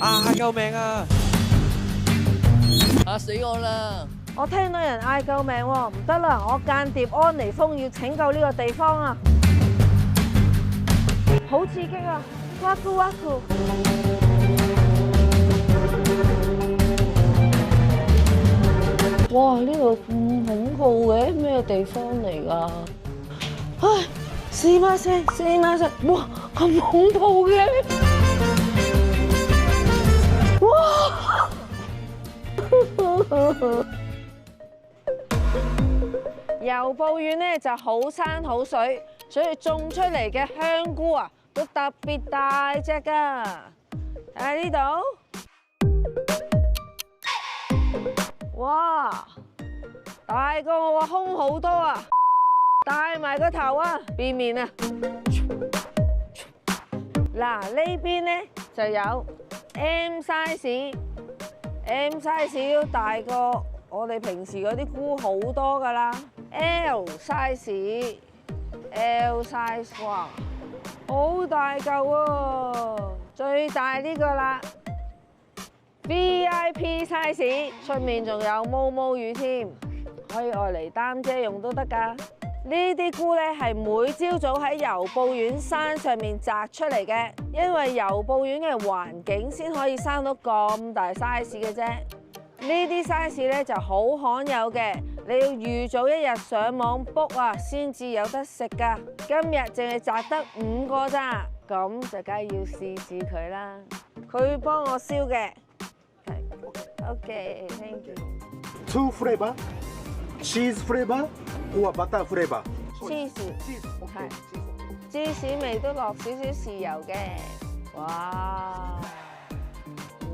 啊！救命啊！嚇死我啦！我聽到人嗌救命喎，唔得啦！我間諜安妮峰要拯救呢個地方啊！好刺激啊！哇酷哇酷！哇！呢度咁恐怖嘅，咩地方嚟㗎？唉，すいません，すいません！哇，咁恐怖嘅！哇！郵報園咧就好山好水，所以種出嚟嘅香菇啊都特別大隻㗎。睇下呢度，哇，大過我個胸好多啊！帶埋個頭啊，變面啊！嗱，呢邊咧就有 M size。M size 都大過我哋平時嗰啲菇好多㗎啦。L size，哇，好大嚿喎！最大呢個啦 ，VIP size， 出面仲有毛毛雨添，可以愛嚟擔遮用都得㗎。呢啲菇咧係每朝早喺郵報園山上面摘出嚟嘅，因為郵報園嘅環境先可以生到咁大 size 嘅啫。呢啲 size 咧就好罕有嘅，你要預早一日上網 book 啊，先至有得食㗎。今日淨係摘得5個咋，咁就梗係要試試佢啦。佢幫我燒嘅，係 OK，thank you。 Two flavor, cheese flavor or butter flavor. 芝士，係芝士味都落少少豉油嘅，哇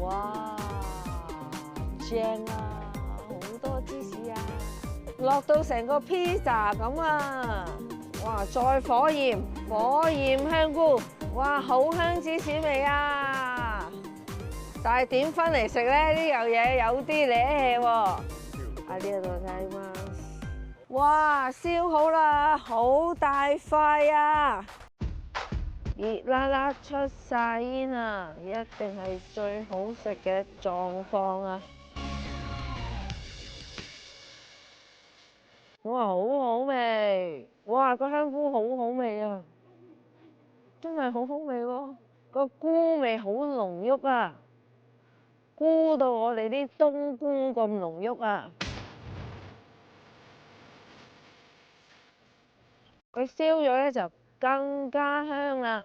哇正啊！好多芝士啊，落到成個 pizza 咁啊！哇，再火焰香菇，哇，好香芝士味啊！但係點分嚟食咧？呢樣嘢有啲咧喎。啊，呢度睇嘛。哇，燒好啦，好大塊啊！熱辣辣出晒煙啊，一定係最好食嘅狀況啊！哇，好好味！哇，個香菇好好味啊，真係好好味喎！個菇味好濃郁啊，菇到我哋啲冬菇咁濃郁啊！佢燒咗咧就更加香啦，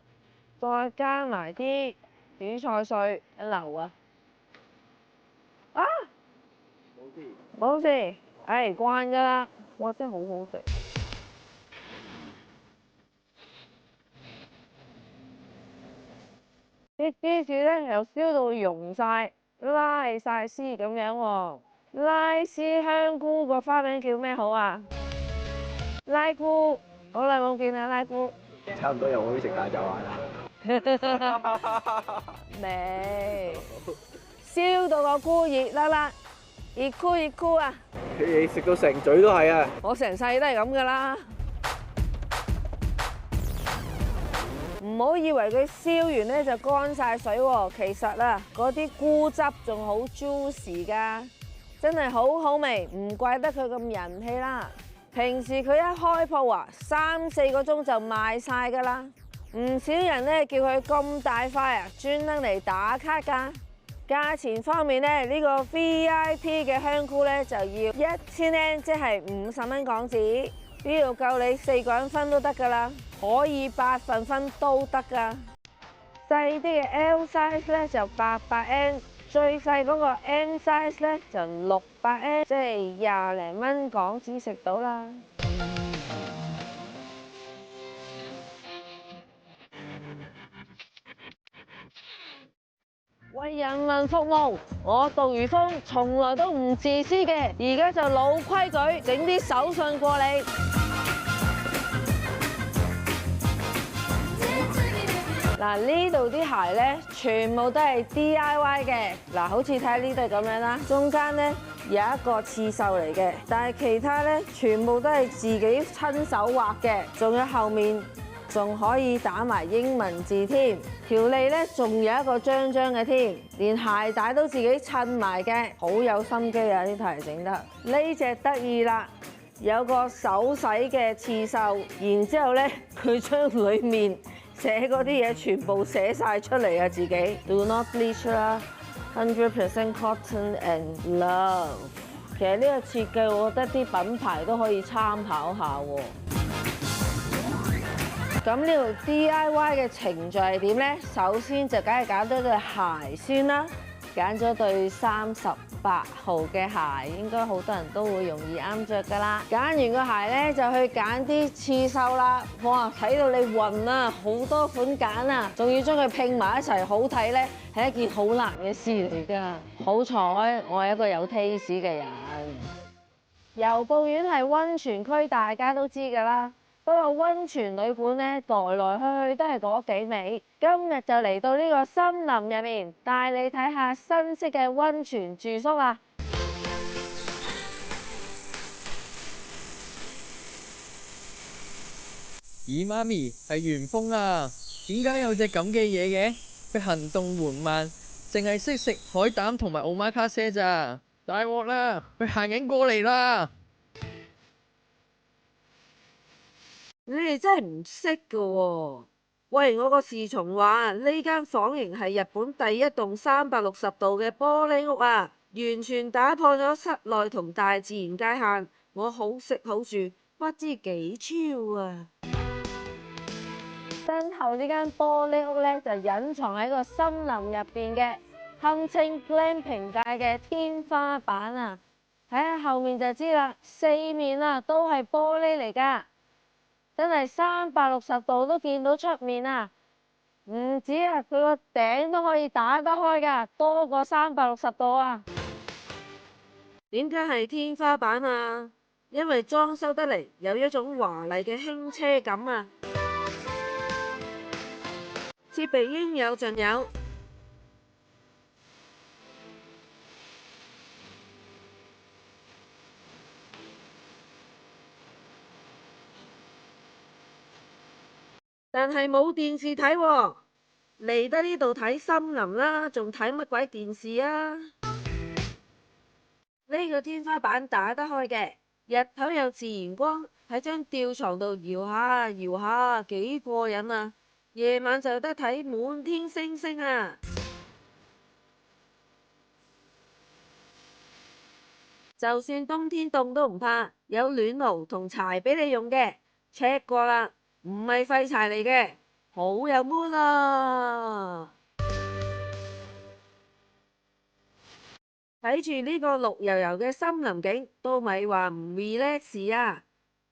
再加埋啲紫菜碎一流啊！啊，冇事，慣㗎啦，哇，真係好好食。啲芝士咧又燒到溶晒，拉晒絲咁樣喎。拉絲香菇個花名叫咩好啊？拉菇。好耐冇見啦，拉菇。差唔多又可以食大閘蟹啦。未燒到個菇熱辣辣，熱菇啊！你食到成嘴都係啊！我成世都係咁噶啦。唔好以為佢燒完咧就乾晒水喎，其實啊，嗰啲菇汁仲好 juicy 㗎，真係好好味，唔怪得佢咁人氣啦。平時佢一開鋪啊，3、4個鐘就賣晒㗎啦。唔少人咧叫佢咁大塊啊，專登嚟打卡㗎。價錢方面咧，呢個 VIP 嘅香菇咧就要1000N，即係50蚊港紙。呢度夠你4個人分都得㗎啦，可以8份分都得㗎。細啲嘅 L size 咧就800N。最細嗰個 M size 咧就600N，即係20零蚊港紙食到啦。為人民服務，我杜如風從來都唔自私嘅，而家就老規矩，整啲手信過你。嗱，呢度啲鞋咧，全部都係 DIY 嘅。嗱，好似睇下呢對咁樣啦，中間咧有一個刺繡嚟嘅，但係其他咧全部都係自己親手畫嘅，仲有後面仲可以打埋英文字添。條脷咧仲有一個張張嘅添，連鞋帶都自己襯埋嘅，好有心機啊！呢題整得呢隻得意啦，有個手洗嘅刺繡，然之後咧佢將裡面寫嗰啲嘢全部寫晒出嚟啊！自己 Do not bleach 啦，100% cotton and love。其實呢個設計，我覺得啲品牌都可以參考下喎。咁呢度 DIY 嘅程序係點呢？首先就梗係揀咗對鞋先啦，揀咗對38號嘅鞋，應該好多人都會容易啱着㗎啦。揀完個鞋呢，就去揀啲刺繡啦。哇，睇到你暈啊，好多款揀啊，仲要將佢拼埋一齊好睇呢，係一件好難嘅事嚟㗎。好彩我係一個有 taste 嘅人。由布院係溫泉區，大家都知㗎啦。不過溫泉旅館咧，來來去去都係嗰幾味。今日就嚟到呢個森林入面，帶你睇下新式嘅溫泉住宿啊！咦，媽咪係元豐啊？點解有隻咁嘅嘢嘅？佢行動緩慢，淨係識食海膽同埋奧馬卡西咋？大鑊啦！佢行緊過嚟啦！你哋真係唔識㗎喎！喂，我個侍從話呢間房型係日本第一棟360度嘅玻璃屋啊，完全打破咗室內同大自然界限。我好食好住，不知幾超啊！身後呢間玻璃屋咧，就隱藏喺個森林入邊嘅，堪稱 glamping 界嘅天花板啊！睇下後面就知啦，四面啊都係玻璃嚟㗎。真係360度都見到出面啊！唔止啊，佢個頂都可以打得開㗎，多過360度啊！點解係天花板啊？因為裝修得嚟有一種華麗嘅輕奢感啊！設備應有盡有。但係冇電視睇喎，嚟得呢度睇森林啦，仲睇乜鬼電視啊？呢個天花板打得開嘅，日頭有自然光，喺張吊床度搖下搖下，幾過癮啊！夜晚就得睇滿天星星啊！就算冬天凍都唔怕，有暖爐同柴俾你用嘅，check過啦。唔係廢柴嚟嘅，好有 mood 啊！睇住呢個綠油油嘅森林景，都咪話唔 relax 啊！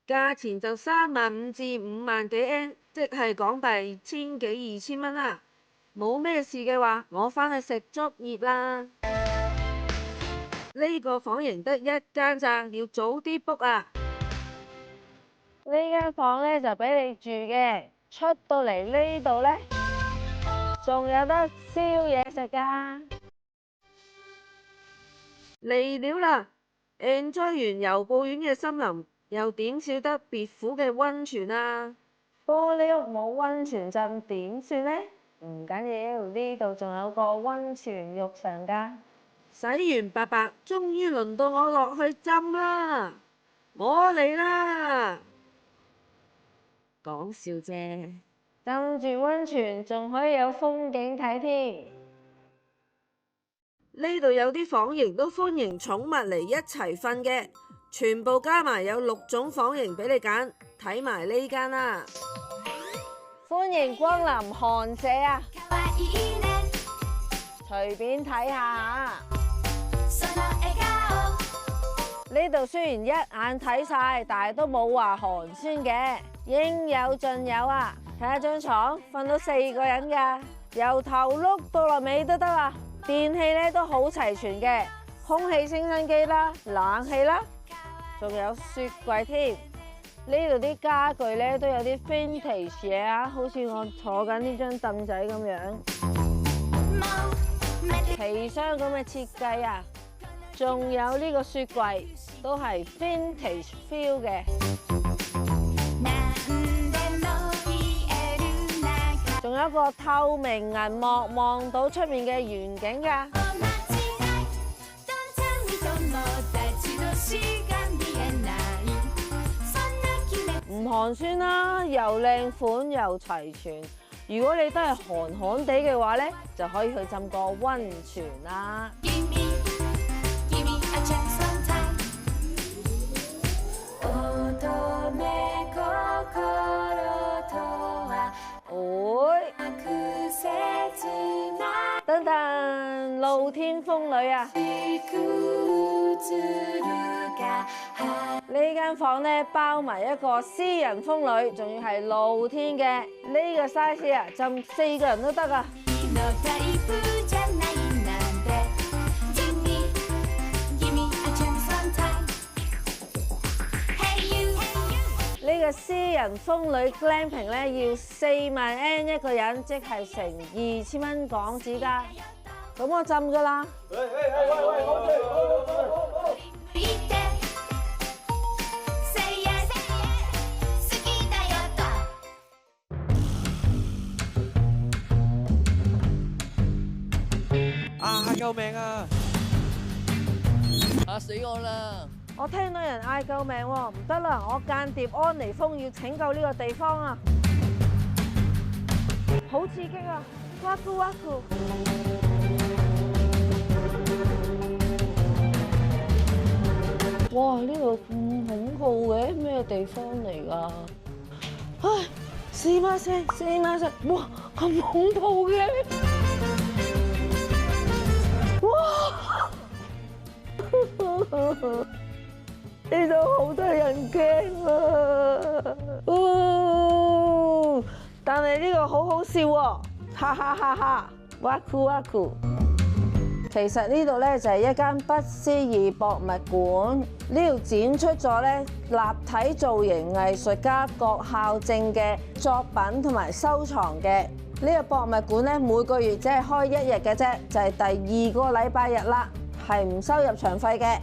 價錢就35000至5萬幾 N， 即係港幣千幾2000蚊啦。冇咩事嘅話，我返去食竹葉啦。呢個房型得一間咋，要早啲 book 啊！呢間房咧就俾你住嘅，出到嚟呢度咧，仲有得燒嘢食噶。嚟了啦 ！enjoy 完由布院嘅森林，又點少得別府嘅溫泉啊？玻璃屋冇溫泉浸點算呢？唔緊要，呢度仲有個溫泉浴場噶。洗完白白，終於輪到我落去浸啦！我嚟啦！講笑啫，浸住溫泉仲可以有風景睇添。呢度有啲房型都歡迎寵物嚟一齊瞓嘅，全部加埋有6種房型俾你揀，睇埋呢間啦。歡迎光臨寒舍啊！隨便睇下。呢度雖然一眼睇晒，但係都冇話寒酸嘅，應有盡有啊！睇下張床，瞓到4個人㗎，由頭碌到落尾都得啦。電器咧都好齊全嘅，空氣清新機啦、冷氣啦，仲有雪櫃添。呢度啲家具咧都有啲 vintage 嘢啊，好似我坐緊呢張凳仔咁樣，皮箱咁嘅設計啊！仲有呢個雪櫃都係 vintage feel 嘅。仲有一個透明銀幕望到出面嘅園景㗎。唔寒酸啦，又靚款又齊全。如果你都係寒寒地嘅話咧，就可以去浸個溫泉啦。等等，露天風呂啊！呢間房咧包埋一個私人風呂，仲要係露天嘅。呢個 size 啊，浸4個人都得啊！呢個私人風呂 glamping 咧要4萬 N 一個人，即係成2000蚊港紙㗎。咁我浸㗎啦。救命啊！嚇死我啦！我聽到人嗌救命喎，唔得啦！我間諜安妮峰要拯救呢個地方啊！好刺激啊！哇咕哇咕！哇！呢度咁恐怖嘅，咩地方嚟㗎？唉，すいません，すいません！哇，咁恐怖嘅！哇！呢度好多人驚啊！但係呢個好好笑喎，哈哈哈哈！哇酷哇酷！其實呢度咧就係一間不思議博物館，呢度展出咗咧立體造型藝術家郭孝正嘅作品同埋收藏嘅。呢個博物館咧每個月只係開1日嘅啫，就係第2個禮拜日啦，係唔收入場費嘅。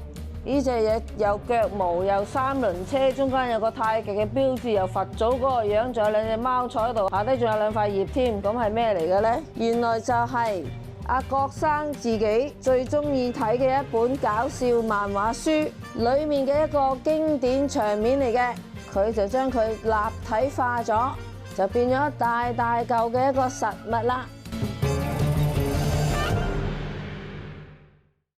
呢隻嘢有腳毛，有3輪車，中間有個太極嘅標誌，有佛祖嗰個樣，仲有2隻貓坐喺度，下低仲有2塊葉添。咁係咩嚟嘅咧？原來就係阿郭生自己最中意睇嘅一本搞笑漫畫書，裡面嘅一個經典場面嚟嘅，佢就將佢立體化咗，就變咗大大嚿嘅一個實物啦。